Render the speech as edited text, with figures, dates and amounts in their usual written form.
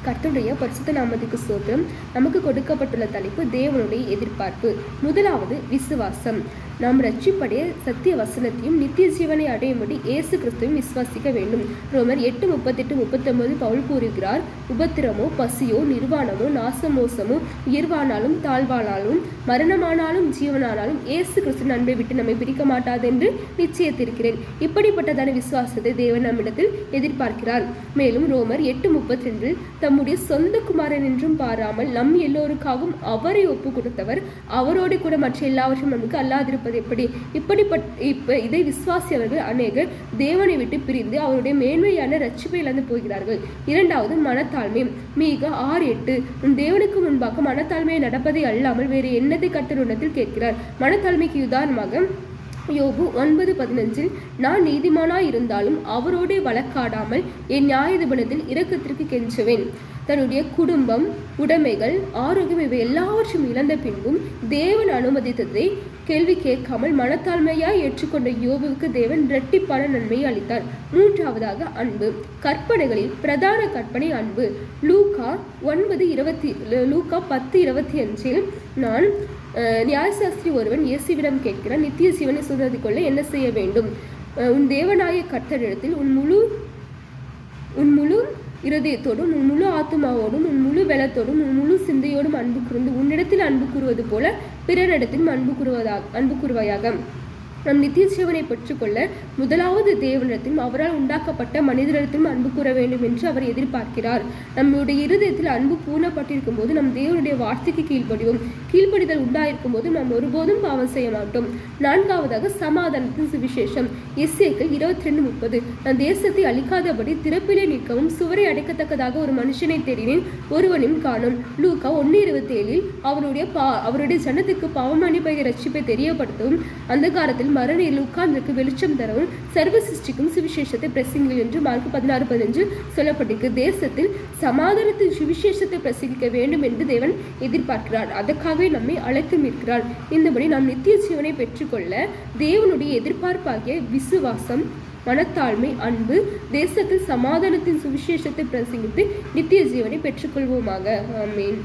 கர்த்தருடைய பரிசுத்த நாமத்துக்கு ஸ்தோத்திரம். நமக்கு கொடுக்கப்பட்டுள்ள தலைப்பு தேவனுடைய எதிர்பார்ப்பு. முதலாவது விசுவாசம். நாம் ரட்சிப்படைய சத்திய வசனத்தையும் நித்திய ஜீவனை அடையும்படி இயேசு கிறிஸ்துவையும் விசுவாசிக்க வேண்டும். ரோமர் 8:38-39 பவுல் கூறுகிறார், உபத்திரமோ பசியோ நிர்வாணமோ நாசமோசமோ உயர்வானாலும் தாழ்வானாலும் மரணமானாலும் ஜீவனானாலும் இயேசு கிறிஸ்துவின் அன்பை விட்டு நம்மை பிரிக்க மாட்டாது என்று நிச்சயத்திருக்கிறேன். இப்படிப்பட்டதான விசுவாசத்தை தேவன் நம்மிடத்தில் எதிர்பார்க்கிறார். மேலும் ரோமர் 8:32 தம்முடைய சொந்த குமாரன் என்றும் பாராமல் நம் எல்லோருக்காகவும் அவரை ஒப்பு கொடுத்தவர் அவரோடு கூட மற்ற எல்லாவற்றும் நமக்கு அல்லாதிருப்பது எப்படி? இதை விசுவாசியவர்கள் அநேகர் தேவனை விட்டு பிரிந்து அவருடைய மேன்மையான ரட்சிப்பை இழந்து போகிறார்கள். இரண்டாவது மனத்தாழ்மை. மீக 6:8 உன் தேவனுக்கு முன்பாக மனத்தாழ்மையை நடப்பதை அல்லாமல் வேறு என்னதை கர்த்தர் உன்னதத்தில் கேட்கிறார். மனத்தாழ்மைக்கு உதாரணமாக யோபு 9:15 நான் நீதிமானாய் இருந்தாலும் அவரோடு வழக்காடாமல் என் நியாயாதிபதியில் இரக்கத்திற்கு கெஞ்சுவேன். தன்னுடைய குடும்பம், உடைமைகள், ஆரோக்கியம் இவை எல்லாவற்றும் இழந்த பின்பும் தேவன் அனுமதித்ததை கேள்வி கேட்காமல் மனத்தாழ்மையாய் ஏற்றுக்கொண்ட யோபுவுக்கு தேவன் இரட்டிப்பான நன்மையை அளித்தார். மூன்றாவதாக அன்பு. கற்பனைகளில் பிரதான கற்பனை அன்பு. லூக்கா 10:25 நான் நியாயசாஸ்திரி ஒருவன் இயேசுவிடம் கேட்கிறான், நித்திய ஜீவனை சுதந்திரித்துக் கொள்ள என்ன செய்ய வேண்டும்? உன் தேவனாய கர்த்தரிடத்தில் உன் முழு இருதயத்தோடும் உன் முழு ஆத்மாவோடும் உன் முழு பலத்தோடும் உன் முழு சிந்தையோடும் அன்பு கூர்ந்து உன்னிடத்தில் அன்பு கூறுவது போல பிறரிடத்திலும் அன்பு கூறுவாயாக. நம் நித்திய ஜீவனை பெற்றுக்கொள்ள முதலாவது தேவனிடத்திலும் அவரால் உண்டாக்கப்பட்ட மனிதரிடத்திலும் அன்பு கூற வேண்டும் என்று அவர் எதிர்பார்க்கிறார். நம்முடைய இருதயத்தில் அன்பு பூர்ணப்பட்டிருக்கும் போது நம் தேவனுடைய வார்த்தைக்கு கீழ்ப்படிவோம். கீழ்ப்படிதல் உண்டாயிருக்கும் போது நாம் ஒருபோதும் பாவம் செய்ய மாட்டோம். நான்காவதாக சமாதானத்தின் சுவிசேஷம். எசேக்கியேல் 22:30 நான் தேசத்தை அழிக்காதபடி திறப்பிலே நிற்கவும் சுவரை அடைக்கத்தக்கதாக ஒரு மனுஷனை தேடினேன், ஒருவனையும் காணும். லூக்கா 1:27 அவருடைய ஜனத்துக்கு பாவமன்னிப்பை ரட்சிப்பை தெரியப்படுத்தவும் அந்த காலத்தில் மரணத்தில் உட்கார்ந்திருக்கு வெளிச்சம் தரவும் சர்வ சிருஷ்டிக்கும் சுவிசேஷத்தை பிரசங்கிகள் என்று மார்க் 16:15 சொல்லப்பட்டிருக்கு. தேசத்தில் சமாதானத்தின் சுவிசேஷத்தை பிரசங்கிக்க வேண்டும் என்று தேவன் எதிர்பார்க்கிறார். அதற்காகவே நம்மை அழைத்து இருக்கிறார். இந்தபடி நாம் நித்திய ஜீவனை பெற்றுக்கொள்ள தேவனுடைய எதிர்பார்ப்பாகிய விசுவாசம், மனத்தாழ்மை, அன்பு, தேசத்தில் சமாதானத்தின் சுவிசேஷத்தை பிரசங்கித்து நித்திய ஜீவனை பெற்றுக்கொள்வோமாக. ஆமென்.